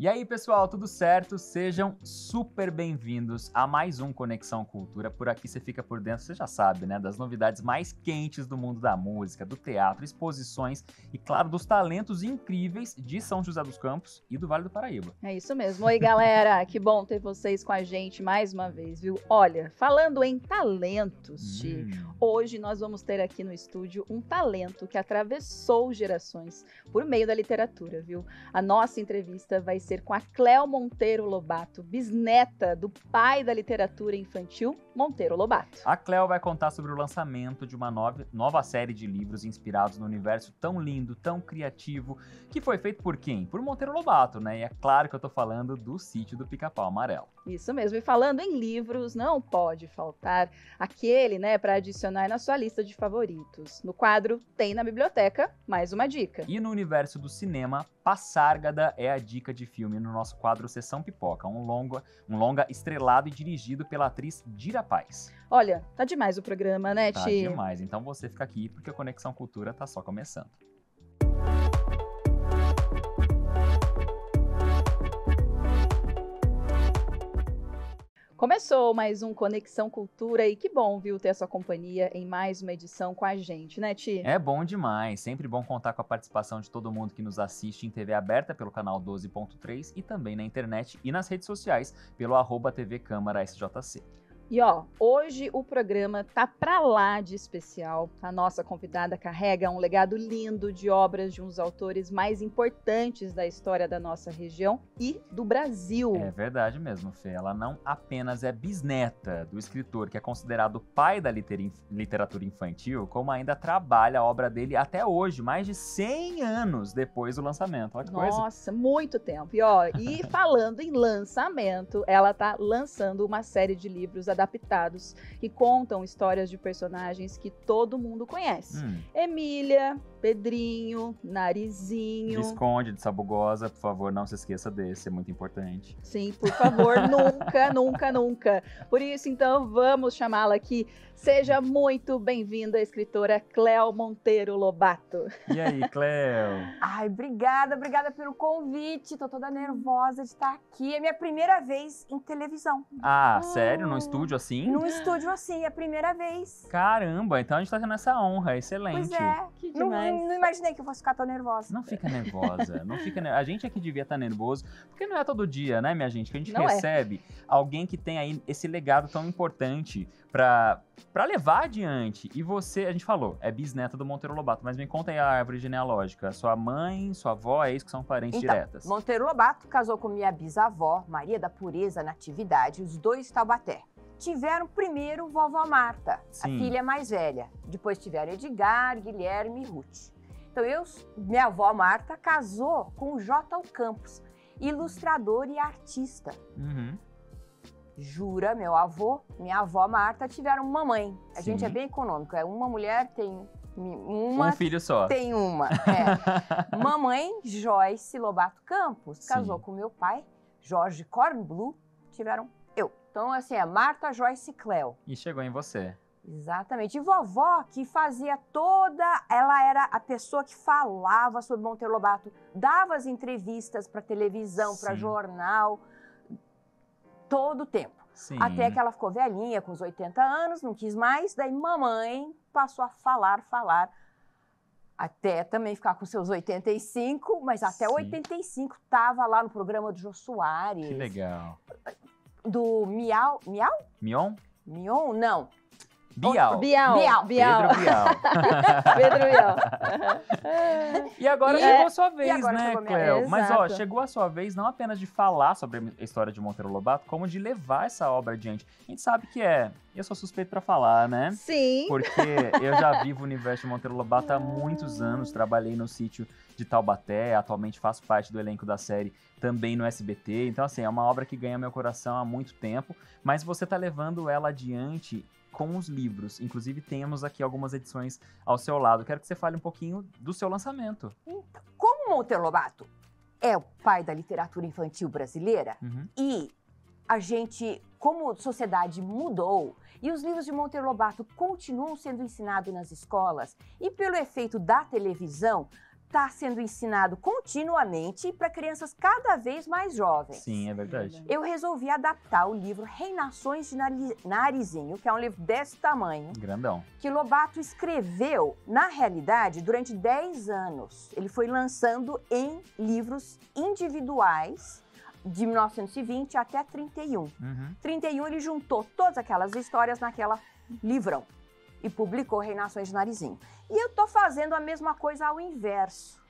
E aí, pessoal, tudo certo? Sejam super bem-vindos a mais um Conexão Cultura. Por aqui você fica por dentro, você já sabe, né? Das novidades mais quentes do mundo da música, do teatro, exposições e, claro, dos talentos incríveis de São José dos Campos e do Vale do Paraíba. É isso mesmo. Oi, galera. Que bom ter vocês com a gente mais uma vez, viu? Olha, falando em talentos, Ti, hoje nós vamos ter aqui no estúdio um talento que atravessou gerações por meio da literatura, viu? A nossa entrevista vai ser com a Cléo Monteiro Lobato, bisneta do pai da literatura infantil, Monteiro Lobato. A Cléo vai contar sobre o lançamento de uma nova série de livros inspirados no universo tão lindo, tão criativo, que foi feito por quem? Por Monteiro Lobato, né? E é claro que eu tô falando do Sítio do Pica-Pau Amarelo. Isso mesmo. E falando em livros, não pode faltar aquele, né, para adicionar na sua lista de favoritos. No quadro Tem na Biblioteca, mais uma dica. E no universo do cinema, Passárgada é a dica de filme no nosso quadro Sessão Pipoca, um longa estrelado e dirigido pela atriz Dira Paz. Olha, tá demais o programa, né, Ti? Tá demais, então você fica aqui porque a Conexão Cultura tá só começando. Começou mais um Conexão Cultura e que bom, viu, ter a sua companhia em mais uma edição com a gente, né, Ti? É bom demais, sempre bom contar com a participação de todo mundo que nos assiste em TV aberta pelo canal 12.3 e também na internet e nas redes sociais pelo @TV Câmara SJC. E ó, hoje o programa tá pra lá de especial. A nossa convidada carrega um legado lindo de obras de uns autores mais importantes da história da nossa região e do Brasil. É verdade mesmo, Fê. Ela não apenas é bisneta do escritor que é considerado o pai da literatura infantil, como ainda trabalha a obra dele até hoje, mais de 100 anos depois do lançamento. Olha que coisa. Nossa, muito tempo. E ó, e falando em lançamento, ela tá lançando uma série de livros adaptados que contam histórias de personagens que todo mundo conhece. Emília, Pedrinho, Narizinho. Visconde de Sabugosa, por favor, não se esqueça desse, é muito importante. Sim, por favor, nunca, nunca, nunca. Por isso, então, vamos chamá-la aqui. Seja muito bem-vinda, a escritora Cléo Monteiro Lobato. E aí, Cléo? Ai, obrigada pelo convite. Tô toda nervosa de estar aqui. É minha primeira vez em televisão. Ah, sério? Num estúdio assim? Num estúdio assim, é a primeira vez. Caramba, então a gente tá tendo essa honra, excelente. Pois é. Que demais. Não imaginei que eu fosse ficar tão nervosa. Não fica nervosa, não fica nervosa. A gente é que devia estar nervoso, porque não é todo dia, né, minha gente, que a gente Não recebe alguém que tem aí esse legado tão importante pra levar adiante. E você, a gente falou, é bisneta do Monteiro Lobato, mas me conta aí a árvore genealógica. Sua mãe, sua avó, é isso que são parentes diretas? Monteiro Lobato casou com minha bisavó, Maria da Pureza Natividade, os dois Taubaté. Tiveram primeiro vovó Marta, Sim. a filha mais velha. Depois tiveram Edgar, Guilherme e Ruth. Então minha avó Marta casou com o J. Campos, ilustrador e artista. Jura, meu avô, minha avó Marta tiveram uma mãe. A Sim. gente é bem econômico, é uma mulher tem Um filho só. Tem uma, é. Mamãe Joyce Lobato Campos casou Sim. com meu pai, Jorge Kornblum, tiveram eu. Então, assim, é Marta, Joyce e Cléo. E chegou em você. Exatamente. E vovó, que fazia ela era a pessoa que falava sobre Monteiro Lobato, dava as entrevistas para televisão, para Sim. jornal, todo o tempo. Sim. Até que ela ficou velhinha, com os 80 anos, não quis mais, daí mamãe passou a falar, até também ficar com seus 85, mas até Sim. 85 estava lá no programa do Jô Soares. Que legal. Do Miau? Mion? Mion? Não. Bial. Bial. Pedro Bial. Pedro Bial. E agora chegou a sua e vez, agora né, chegou a minha Cléo? vez. Mas, ó, Exato. chegou a sua vez não apenas de falar sobre a história de Monteiro Lobato, como de levar essa obra adiante. A gente sabe que eu sou suspeito pra falar, né? Sim. Porque eu já vivo o universo de Monteiro Lobato há muitos anos, trabalhei no sítio de Taubaté, atualmente faço parte do elenco da série também no SBT. Então, assim, é uma obra que ganha meu coração há muito tempo, mas você tá levando ela adiante com os livros. Inclusive, temos aqui algumas edições ao seu lado. Quero que você fale um pouquinho do seu lançamento. Então, como Monteiro Lobato é o pai da literatura infantil brasileira, e a gente, como sociedade, mudou, e os livros de Monteiro Lobato continuam sendo ensinados nas escolas, e pelo efeito da televisão, está sendo ensinado continuamente para crianças cada vez mais jovens. Sim, é verdade. Eu resolvi adaptar o livro Reinações de Narizinho, que é um livro desse tamanho. Grandão. Que Lobato escreveu, na realidade, durante 10 anos. Ele foi lançando em livros individuais, de 1920 até 31. 31 ele juntou todas aquelas histórias naquela livrão e publicou Reinações de Narizinho. E eu tô fazendo a mesma coisa ao inverso,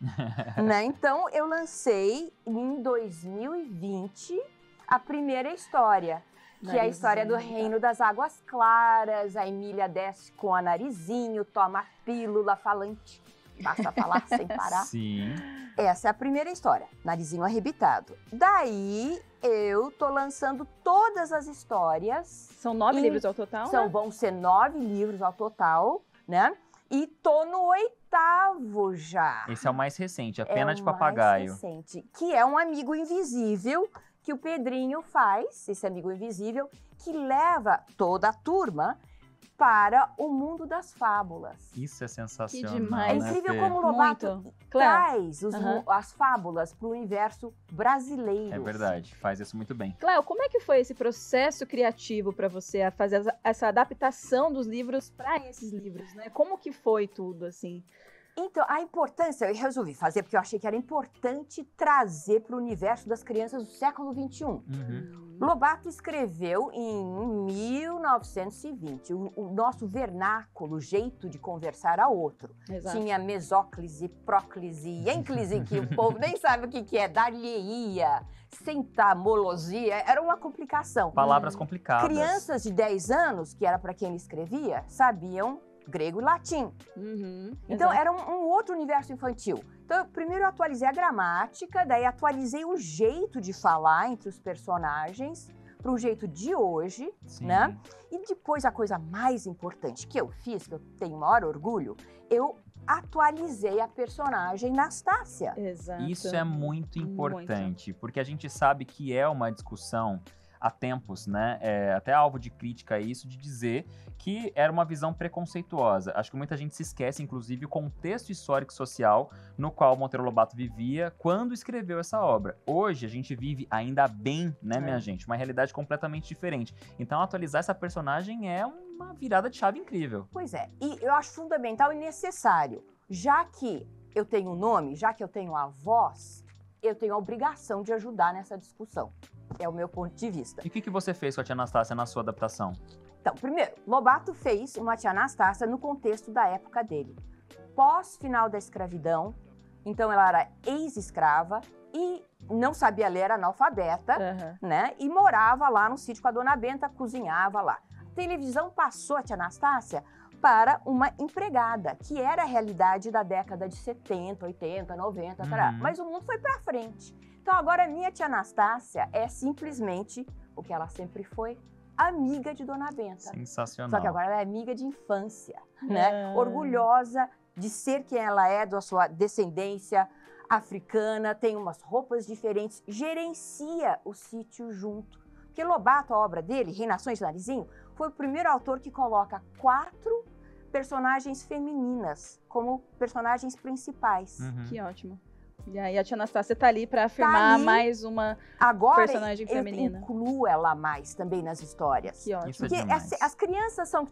né? Então, eu lancei em 2020 a primeira história, que é a história do Reino das Águas Claras. A Emília desce com a Narizinho, toma a pílula falante, basta falar sem parar. Sim. Essa é a primeira história, Narizinho Arrebitado. Daí, eu tô lançando todas as histórias. São 9 livros ao total, né? Vão ser 9 livros ao total, né? E tô no 8º já. Esse é o mais recente, A Pena de Papagaio. Mais recente, que é um amigo invisível que o Pedrinho faz, esse amigo invisível, que leva toda a turma para o mundo das fábulas. Isso é sensacional. Que demais. É incrível Fê? como o Lobato traz as fábulas para o universo brasileiro. É verdade, faz isso muito bem. Cléo, como é que foi esse processo criativo para você a fazer essa adaptação dos livros para esses livros, né? Como que foi tudo, assim? Então, a importância, eu resolvi fazer porque eu achei que era importante trazer para o universo das crianças do século XXI. Lobato escreveu em 1920. O nosso vernáculo, o jeito de conversar era outro. Exato. Tinha mesóclise, próclise, ênclise, que o povo nem sabe o que é, dar-lhe-ia, centamologia, era uma complicação. Palavras complicadas. Crianças de 10 anos, que era para quem ele escrevia, sabiam grego e latim. Então, era um outro universo infantil. Então, primeiro eu atualizei a gramática, daí atualizei o jeito de falar entre os personagens para o jeito de hoje, né? E depois, a coisa mais importante que eu fiz, que eu tenho o maior orgulho, eu atualizei a personagem Nastácia. Exato. Isso é muito importante, porque a gente sabe que é uma discussão há tempos, né? Até alvo de crítica a isso, de dizer que era uma visão preconceituosa. Acho que muita gente se esquece, inclusive, o contexto histórico e social no qual Monteiro Lobato vivia quando escreveu essa obra. Hoje, a gente vive, ainda bem, né, minha gente, uma realidade completamente diferente. Então, atualizar essa personagem é uma virada de chave incrível. Pois é, e eu acho fundamental e necessário. Já que eu tenho um nome, já que eu tenho a voz, eu tenho a obrigação de ajudar nessa discussão. É o meu ponto de vista. E o que você fez com a tia Anastácia na sua adaptação? Então, primeiro, Lobato fez uma tia Anastácia no contexto da época dele. Pós-final da escravidão, então ela era ex-escrava e não sabia ler, era analfabeta, né? E morava lá no sítio com a Dona Benta, cozinhava lá. A televisão passou a tia Anastácia para uma empregada, que era a realidade da década de 70, 80, 90, mas o mundo foi para frente. Então agora a minha tia Anastácia é simplesmente o que ela sempre foi, amiga de Dona Benta. Sensacional. Só que agora ela é amiga de infância, né? Orgulhosa de ser quem ela é, da sua descendência africana, tem umas roupas diferentes, gerencia o sítio junto. Porque Lobato, a obra dele, Reinações de Narizinho, foi o primeiro autor que coloca 4 personagens femininas como personagens principais. Que ótimo. E aí a tia Anastácia tá ali para afirmar mais uma personagem feminina. Agora eu incluo ela mais também nas histórias. Que ótimo. Isso é Porque demais. as crianças são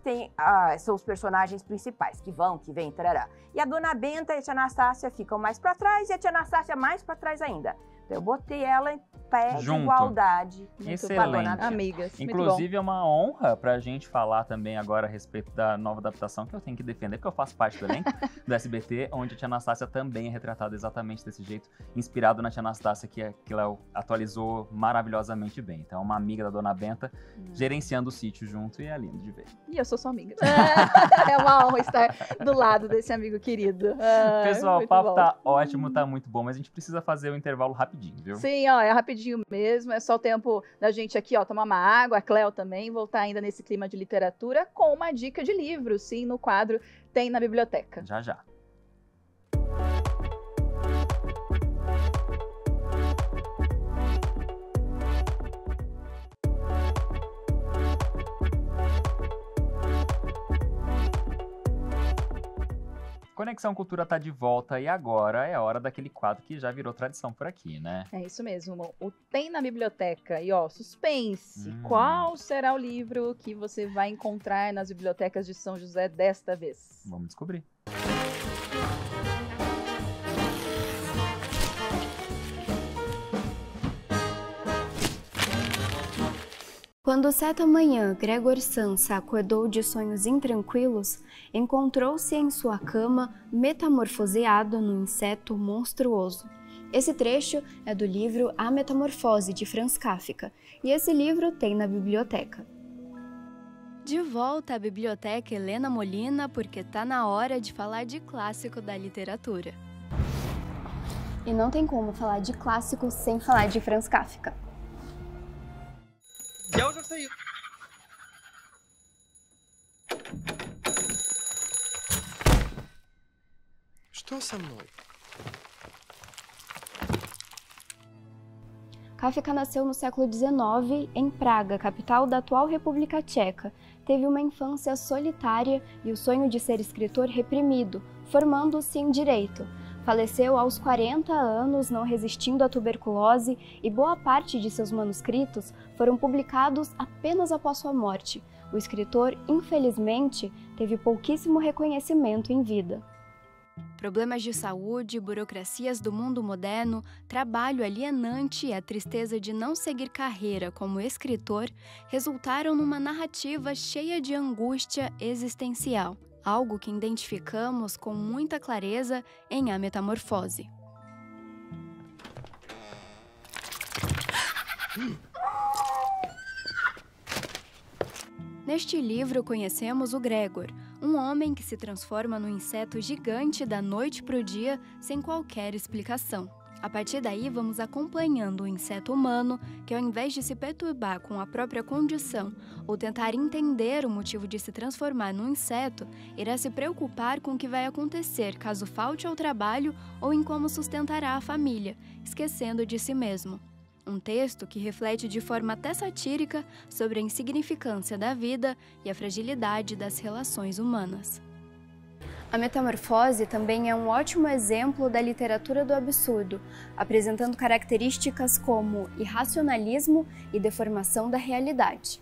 são os personagens principais, que vão, que vêm, tarará. E a Dona Benta e a tia Anastácia ficam mais para trás e a tia Anastácia mais para trás ainda. Então eu botei ela em pé de igualdade. Excelente. Amigas. Inclusive, é uma honra pra gente falar também agora a respeito da nova adaptação, que eu tenho que defender, porque eu faço parte do elenco do SBT, onde a tia Anastácia também é retratada exatamente desse jeito, inspirado na tia Anastácia, que ela atualizou maravilhosamente bem. Então, é uma amiga da Dona Benta, gerenciando o sítio junto, e é lindo de ver. E eu sou sua amiga. É uma honra estar do lado desse amigo querido. Pessoal, o papo tá ótimo, tá muito bom, mas a gente precisa fazer o intervalo rapidinho, viu? Sim, ó, é rapidinho mesmo, é só o tempo da gente aqui, ó, tomar uma água, a Cléo também, voltar ainda nesse clima de literatura com uma dica de livro, sim, no quadro Tem na Biblioteca. Já, já. Conexão Cultura tá de volta e agora é hora daquele quadro que já virou tradição por aqui, né? É isso mesmo, o Tem na Biblioteca. E ó, suspense. Qual será o livro que você vai encontrar nas bibliotecas de São José desta vez? Vamos descobrir. Quando certa manhã Gregor Samsa acordou de sonhos intranquilos, encontrou-se em sua cama metamorfoseado num inseto monstruoso. Esse trecho é do livro A Metamorfose, de Franz Kafka, e esse livro tem na biblioteca. De volta à biblioteca Helena Molina, porque tá na hora de falar de clássico da literatura. E não tem como falar de clássico sem falar de Franz Kafka. Я уже встаю. Что со мной? Kafka nasceu no século XIX, em Praga, capital da atual República Tcheca. Teve uma infância solitária e o sonho de ser escritor reprimido, formando-se em Direito. Faleceu aos 40 anos, não resistindo à tuberculose, e boa parte de seus manuscritos foram publicados apenas após sua morte. O escritor, infelizmente, teve pouquíssimo reconhecimento em vida. Problemas de saúde, burocracias do mundo moderno, trabalho alienante e a tristeza de não seguir carreira como escritor resultaram numa narrativa cheia de angústia existencial. Algo que identificamos com muita clareza em A Metamorfose. Neste livro conhecemos o Gregor, um homem que se transforma num inseto gigante da noite para o dia sem qualquer explicação. A partir daí, vamos acompanhando o inseto humano que, ao invés de se perturbar com a própria condição ou tentar entender o motivo de se transformar num inseto, irá se preocupar com o que vai acontecer caso falte ao trabalho ou em como sustentará a família, esquecendo de si mesmo. Um texto que reflete de forma até satírica sobre a insignificância da vida e a fragilidade das relações humanas. A Metamorfose também é um ótimo exemplo da literatura do absurdo, apresentando características como irracionalismo e deformação da realidade.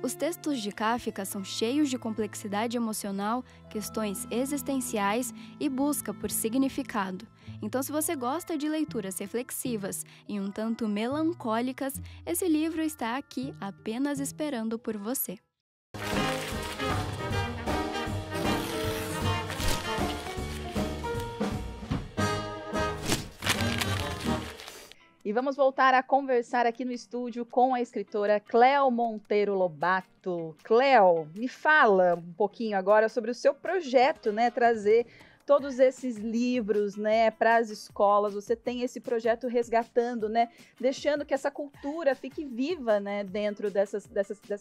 Os textos de Kafka são cheios de complexidade emocional, questões existenciais e busca por significado. Então, se você gosta de leituras reflexivas e um tanto melancólicas, esse livro está aqui apenas esperando por você. E vamos voltar a conversar aqui no estúdio com a escritora Cléo Monteiro Lobato. Cléo, me fala um pouquinho agora sobre o seu projeto, né? Trazer todos esses livros, né, para as escolas. Você tem esse projeto resgatando, né? Deixando que essa cultura fique viva, né? Dentro dessas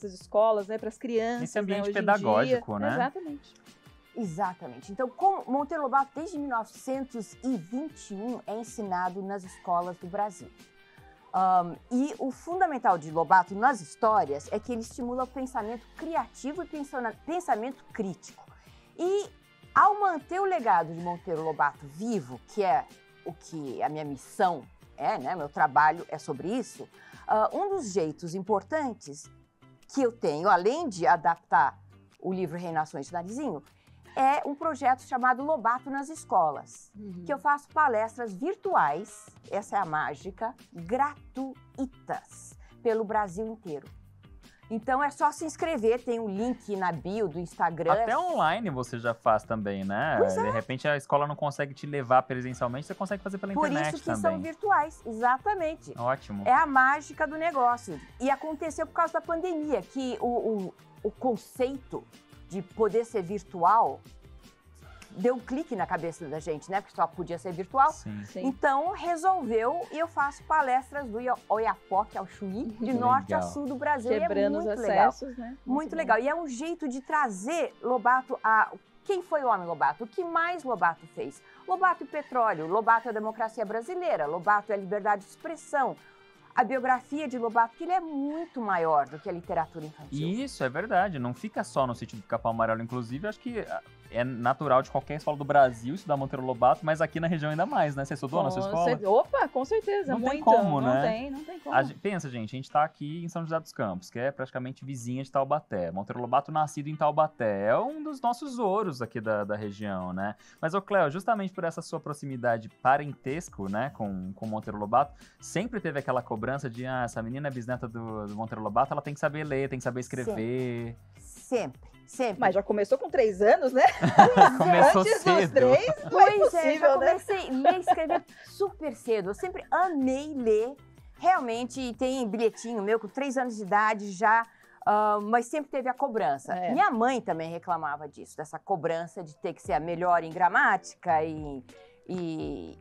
escolas, né? Para as crianças. Esse ambiente hoje pedagógico, em dia. né? Exatamente. Exatamente. Então, como Monteiro Lobato, desde 1921, é ensinado nas escolas do Brasil. E o fundamental de Lobato nas histórias é que ele estimula o pensamento criativo e pensamento crítico. E, ao manter o legado de Monteiro Lobato vivo, que é o que a minha missão é, né? Meu trabalho é sobre isso, um dos jeitos importantes que eu tenho, além de adaptar o livro Reinações de Narizinho, é um projeto chamado Lobato nas Escolas, que eu faço palestras virtuais, essa é a mágica, gratuitas, pelo Brasil inteiro. Então é só se inscrever, tem um link na bio do Instagram. Até online você já faz também, né? Pois é. De repente a escola não consegue te levar presencialmente, você consegue fazer pela internet também. Por isso que são virtuais, exatamente. Ótimo. É a mágica do negócio. E aconteceu por causa da pandemia, que o conceito de poder ser virtual deu um clique na cabeça da gente, né? Porque só podia ser virtual. Sim. Sim. Então, resolveu e eu faço palestras do Oiapoque ao Chuí, de norte a sul do Brasil. Quebrando e é muito os legal. acessos, né? Muito legal. E é um jeito de trazer, Lobato, Quem foi o homem Lobato? O que mais Lobato fez? Lobato e petróleo, Lobato é a democracia brasileira, Lobato é a liberdade de expressão. A biografia de Lobato, que ele é muito maior do que a literatura infantil. Isso, é verdade. Não fica só no Sítio do Pica-Pau Amarelo. Inclusive, acho que é natural de qualquer escola do Brasil estudar Monteiro Lobato, mas aqui na região ainda mais, né? Você estudou na sua escola? Opa, com certeza. Não muito. tem como, não né? Não tem como. Pensa, gente, a gente tá aqui em São José dos Campos, que é praticamente vizinha de Taubaté. Monteiro Lobato nascido em Taubaté. É um dos nossos ouros aqui da região, né? Mas, ô Cléo, justamente por essa sua proximidade parentesco, né, com Monteiro Lobato, sempre teve aquela cobrança de, essa menina é bisneta do Monteiro Lobato, ela tem que saber ler, tem que saber escrever. Sempre. Mas já começou com 3 anos, né? Começou Antes cedo. dos 3, Pois é, já né? comecei a ler e escrever super cedo. Eu sempre amei ler. Realmente, tem bilhetinho meu com 3 anos de idade já, mas sempre teve a cobrança. É. Minha mãe também reclamava disso, dessa cobrança de ter que ser a melhor em gramática e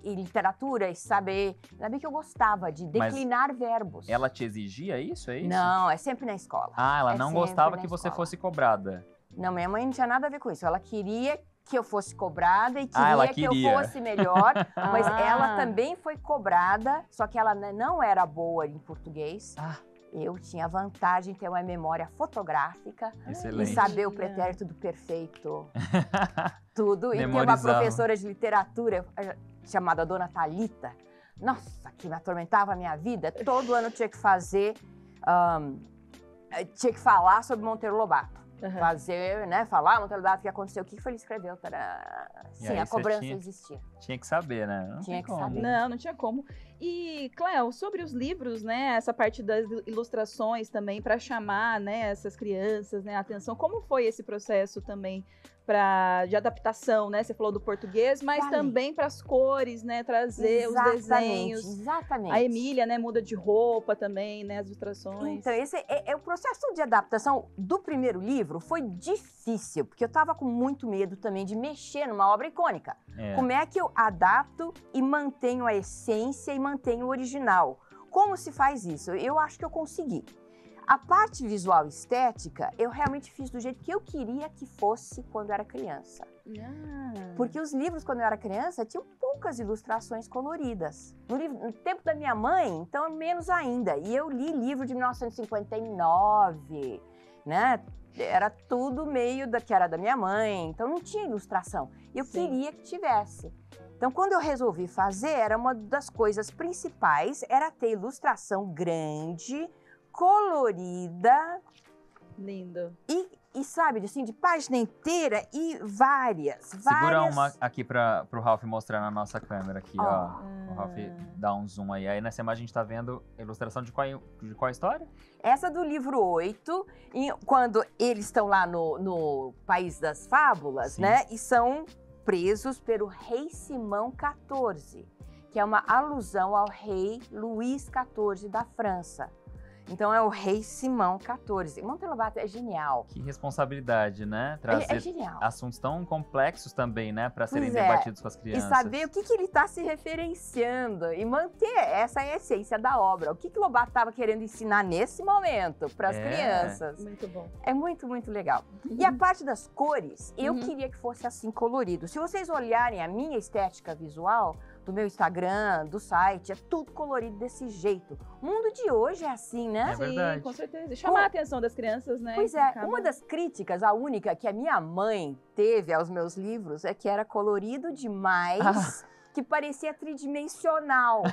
literatura e saber. Ainda bem que eu gostava de declinar verbos. Ela te exigia isso, é isso? Não, é sempre na escola. Ela não sempre gostava na que você escola. fosse cobrada. Não, minha mãe não tinha nada a ver com isso. Ela queria que eu fosse cobrada e ela queria que eu queria. fosse melhor, mas Ah. ela também foi cobrada, só que ela não era boa em português. Eu tinha vantagem de ter uma memória fotográfica Excelente. e saber o pretérito do perfeito, tudo. E ter uma Memorizava. professora de literatura chamada Dona Thalita, nossa, que me atormentava a minha vida. Todo ano eu tinha que fazer, tinha que falar sobre Monteiro Lobato. Fazer, né, falar Monteiro Lobato, o que aconteceu, o que ele escreveu. E Sim, aí a você cobrança existia. Tinha que saber, né? Não Tinha tem que como. saber. Não tinha como. E, Cléo, sobre os livros, né, essa parte das ilustrações também, para chamar, né, essas crianças, né, a atenção, como foi esse processo também de adaptação, né? Você falou do português, mas Vale. também para as cores, né, trazer os desenhos. Exatamente. A Emília, né, muda de roupa também, né, as ilustrações. Então, esse o processo de adaptação do primeiro livro foi difícil, porque eu estava com muito medo também de mexer numa obra icônica. Como é que eu adapto e mantenho a essência e mantenho o original? Como se faz isso? Eu acho que eu consegui. A parte visual e estética, eu realmente fiz do jeito que eu queria que fosse quando eu era criança. Porque os livros, quando eu era criança, tinham poucas ilustrações coloridas. No tempo da minha mãe, então, menos ainda. E eu li livro de 1959, né? Era tudo meio que era da minha mãe, então não tinha ilustração. Eu queria que tivesse. Então, quando eu resolvi fazer, era uma das coisas principais, era ter ilustração grande, colorida. Lindo. E sabe, assim, de página inteira e várias. Segura uma aqui pro Ralph mostrar na nossa câmera aqui, ó. O Ralph dá um zoom aí. Aí nessa imagem a gente tá vendo a ilustração de qual história? Essa do livro 8, quando eles estão lá no País das Fábulas, Sim. né? E são presos pelo rei Simão XIV, que é uma alusão ao rei Luís XIV da França. Então é o rei Simão XIV. Monteiro Lobato é genial. Que responsabilidade, né? Trazer É genial. assuntos tão complexos também, né? Para serem Pois é. debatidos com as E crianças. saber o que ele está se referenciando e manter essa essência da obra. O que Lobato estava querendo ensinar nesse momento para as crianças. Muito bom. É muito, muito legal. E a parte das cores, eu queria que fosse assim colorido. Se vocês olharem a minha estética visual do meu Instagram, do site, é tudo colorido desse jeito. O mundo de hoje é assim, né? É verdade. Sim, com certeza. E chamar a atenção das crianças, né? Pois é, Acaba- uma das críticas, a única que a minha mãe teve aos meus livros é que era colorido demais, que parecia tridimensional.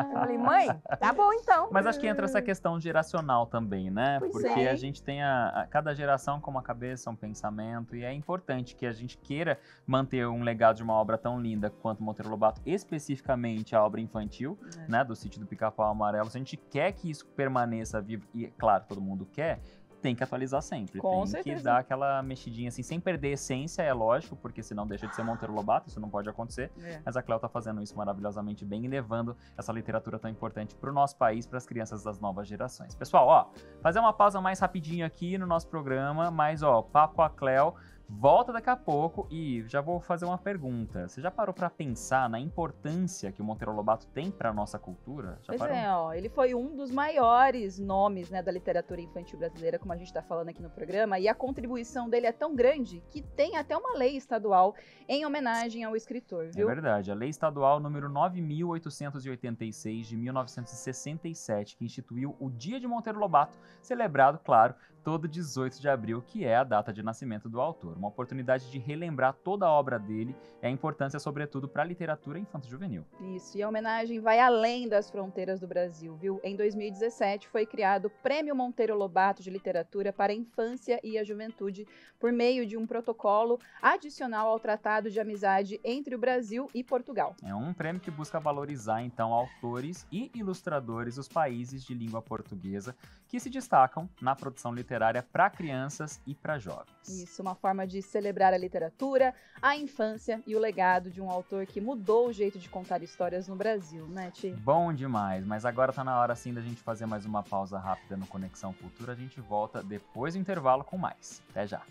Eu falei, mãe, tá bom então. Mas acho que entra essa questão geracional também, né? Pois Porque é. a gente tem cada geração com uma cabeça, um pensamento, e é importante que a gente queira manter um legado de uma obra tão linda quanto Monteiro Lobato, especificamente a obra infantil, né, do Sítio do Pica-Pau Amarelo. Se a gente quer que isso permaneça vivo, e claro, todo mundo quer, tem que atualizar sempre. Com tem certeza. que dar aquela mexidinha assim, sem perder a essência, é lógico, porque senão deixa de ser Monteiro Lobato, isso não pode acontecer. Mas a Cléo tá fazendo isso maravilhosamente bem e levando essa literatura tão importante pro nosso país, para as crianças das novas gerações. Pessoal, ó, fazer uma pausa mais rapidinho aqui no nosso programa, mas ó, papo com a Cléo Volta daqui a pouco e já vou fazer uma pergunta. Você já parou para pensar na importância que o Monteiro Lobato tem para nossa cultura? Já Pois parou? é, ó, ele foi um dos maiores nomes, né, da literatura infantil brasileira, como a gente está falando aqui no programa, e a contribuição dele é tão grande que tem até uma lei estadual em homenagem ao escritor, viu? É verdade, a Lei Estadual número 9.886 de 1967, que instituiu o Dia de Monteiro Lobato, celebrado, claro, todo 18 de abril, que é a data de nascimento do autor. Uma oportunidade de relembrar toda a obra dele e a importância, sobretudo, para a literatura infanto-juvenil. Isso, e a homenagem vai além das fronteiras do Brasil, viu? Em 2017 foi criado o Prêmio Monteiro Lobato de Literatura para a Infância e a Juventude por meio de um protocolo adicional ao Tratado de Amizade entre o Brasil e Portugal. É um prêmio que busca valorizar, então, autores e ilustradores dos países de língua portuguesa que se destacam na produção literária para crianças e para jovens. Isso, uma forma de celebrar a literatura, a infância e o legado de um autor que mudou o jeito de contar histórias no Brasil, né, Ti? Bom demais, mas agora tá na hora sim da gente fazer mais uma pausa rápida no Conexão Cultura. A gente volta depois do intervalo com mais. Até já!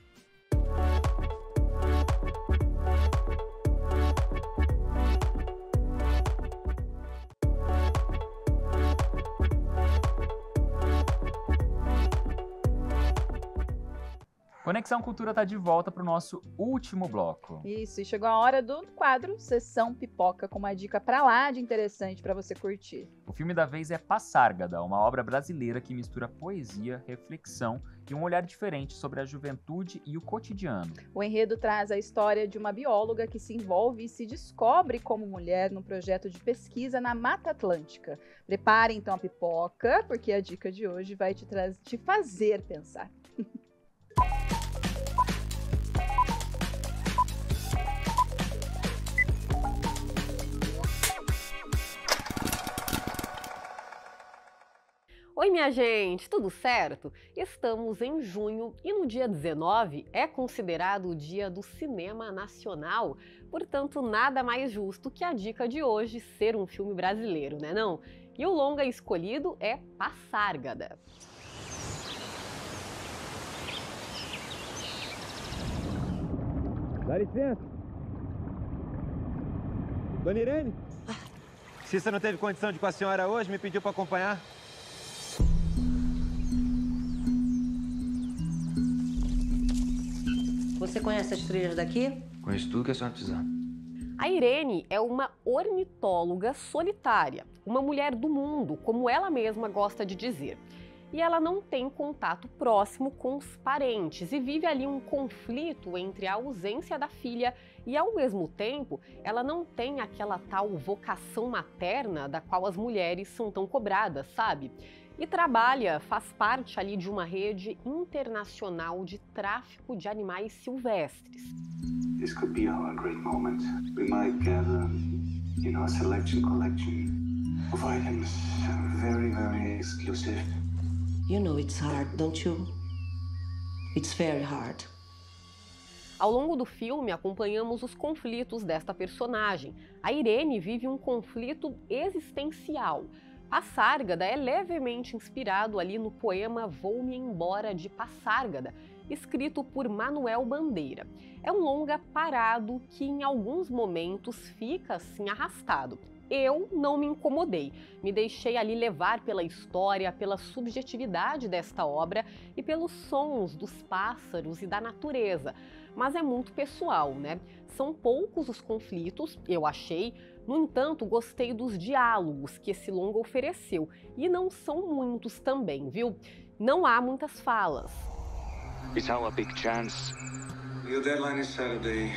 Conexão Cultura está de volta para o nosso último bloco. Isso, e chegou a hora do quadro Sessão Pipoca, com uma dica pra lá de interessante para você curtir. O filme da vez é Passárgada, uma obra brasileira que mistura poesia, reflexão e um olhar diferente sobre a juventude e o cotidiano. O enredo traz a história de uma bióloga que se envolve e se descobre como mulher num projeto de pesquisa na Mata Atlântica. Prepare então a pipoca, porque a dica de hoje vai te fazer pensar. Oi, minha gente, tudo certo? Estamos em junho e no dia 19 é considerado o Dia do Cinema Nacional, portanto, nada mais justo que a dica de hoje ser um filme brasileiro, né não? E o longa escolhido é Passárgada. Dá licença. Dona Irene? Cissa não teve condição de ir com a senhora hoje, me pediu para acompanhar. Você conhece as trilhas daqui? Conheço tudo que a senhora precisar. A Irene é uma ornitóloga solitária, uma mulher do mundo, como ela mesma gosta de dizer. E ela não tem contato próximo com os parentes e vive ali um conflito entre a ausência da filha e, ao mesmo tempo, ela não tem aquela tal vocação materna da qual as mulheres são tão cobradas, sabe? E trabalha, faz parte ali de uma rede internacional de tráfico de animais silvestres. This could be our great moment. We might gather, a selection collection of items, very, very exclusive. You know it's hard, don't you? It's very hard. Ao longo do filme, acompanhamos os conflitos desta personagem. A Irene vive um conflito existencial. Passárgada é levemente inspirado ali no poema Vou-me Embora de Passárgada, escrito por Manuel Bandeira. É um longa parado que em alguns momentos fica assim arrastado. Eu não me incomodei, me deixei ali levar pela história, pela subjetividade desta obra e pelos sons dos pássaros e da natureza. Mas é muito pessoal, né? São poucos os conflitos, eu achei. No entanto, gostei dos diálogos que esse longa ofereceu. E não são muitos também, viu? Não há muitas falas. It's our big chance. Your deadline is Saturday.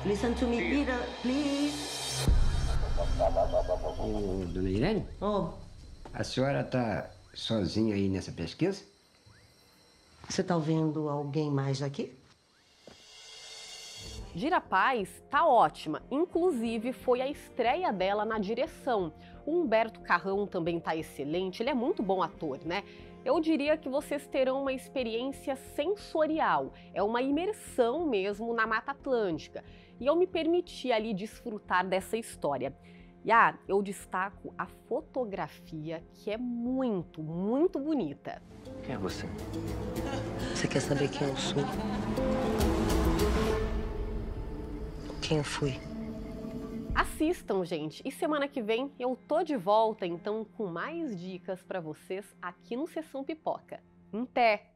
Listen to me, Peter, please. Ô, dona Irene? Oh, A senhora tá sozinha aí nessa pesquisa? você tá ouvindo alguém mais aqui? Gira Paz tá ótima, inclusive foi a estreia dela na direção. O Humberto Carrão também tá excelente, ele é muito bom ator, né? Eu diria que vocês terão uma experiência sensorial, é uma imersão mesmo na Mata Atlântica. E eu me permiti ali desfrutar dessa história. E eu destaco a fotografia, que é muito, muito bonita. Quem é você? Você quer saber quem eu sou? quem eu fui. Assistam, gente. E semana que vem eu tô de volta, então, com mais dicas pra vocês aqui no Sessão Pipoca. Até!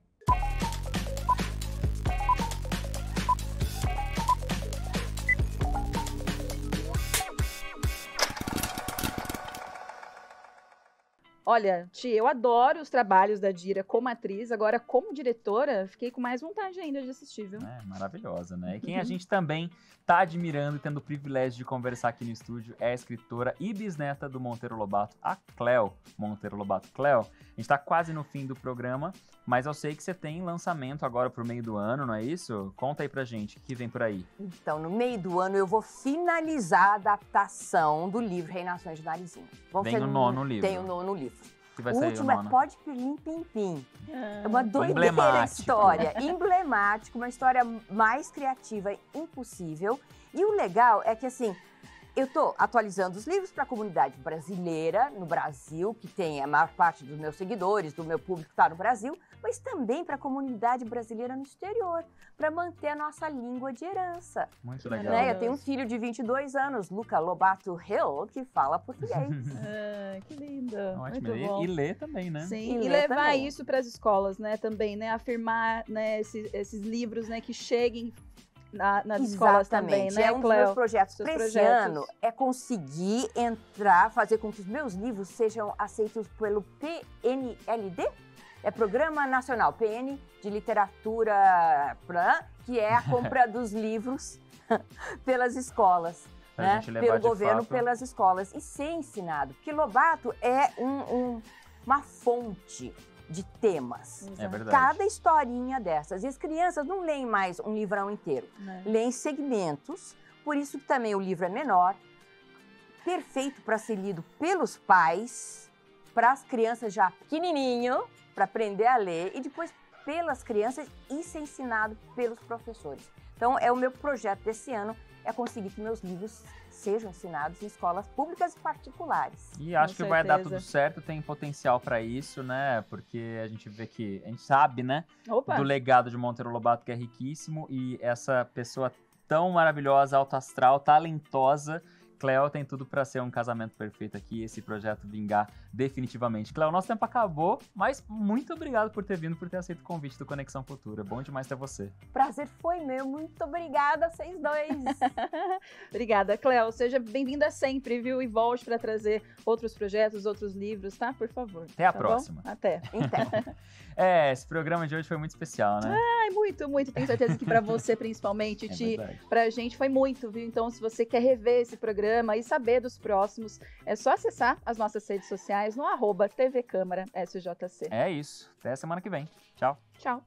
Olha, Ti, eu adoro os trabalhos da Dira como atriz, agora como diretora, fiquei com mais vontade ainda de assistir, viu? É, maravilhosa, né? E quem a gente também tá admirando e tendo o privilégio de conversar aqui no estúdio é a escritora e bisneta do Monteiro Lobato, a Cleo Monteiro Lobato. Cleo, a gente tá quase no fim do programa, mas eu sei que você tem lançamento agora pro meio do ano, não é isso? Conta aí pra gente, o que vem por aí? Então, no meio do ano eu vou finalizar a adaptação do livro Reinações de Narizinho. Tem o 9º livro. Tem o 9º livro. Que vai O sair último o é 9º. Pode Pirlim Pim Pim. É uma doideira Emblemático. história. Emblemática, uma história mais criativa impossível. E o legal é que, assim, eu tô atualizando os livros para a comunidade brasileira, no Brasil, que tem a maior parte dos meus seguidores, do meu público está no Brasil, mas também para a comunidade brasileira no exterior, para manter a nossa língua de herança. Muito legal. Né? Eu tenho um filho de 22 anos, Luca Lobato Hill, que fala português. Que lindo. Ótimo. Muito bom. E ler também, né? Sim, E e ler levar também. isso para as escolas, né, também, né, afirmar, né, esses livros, né, que cheguem nas escolas também, Exatamente. né, É um dos Cleo? meus projetos Seus para esse projetos. ano, é conseguir entrar, fazer com que os meus livros sejam aceitos pelo PNLD, é Programa Nacional, PN de Literatura, que é a compra dos livros pelas escolas, Pra né? gente levar Pelo de governo, fato. pelas escolas, e ser ensinado, porque Lobato é uma fonte de temas. É verdade. Cada historinha dessas. E as crianças não leem mais um livrão inteiro. Né? Leem segmentos, por isso que também o livro é menor, perfeito para ser lido pelos pais, para as crianças já pequenininho, para aprender a ler, e depois pelas crianças e ser ensinado pelos professores. Então, é o meu projeto desse ano, é conseguir que meus livros sejam ensinados em escolas públicas e particulares. E acho Com que vai dar certeza. tudo certo, tem potencial pra isso, né? Porque a gente vê que, a gente sabe, né? Opa! Do legado de Monteiro Lobato, que é riquíssimo, e essa pessoa tão maravilhosa, alto astral, talentosa, Cleo, tem tudo pra ser um casamento perfeito aqui, esse projeto vingar definitivamente. Cleo, nosso tempo acabou, mas muito obrigado por ter vindo, por ter aceito o convite do Conexão Futura. Bom demais ter você. Prazer foi meu, muito obrigada a vocês dois. Obrigada, Cleo. Seja bem-vinda sempre, viu? E volte para trazer outros projetos, outros livros, tá? Por favor. Até a Tá próxima. bom? Até. Então, Esse programa de hoje foi muito especial, né? Ai, muito, muito. Tenho certeza que para você, principalmente, É Ti, verdade. pra gente foi muito, viu? Então, se você quer rever esse programa e saber dos próximos, é só acessar as nossas redes sociais no @TV Câmara SJC. É isso. Até semana que vem. Tchau. Tchau.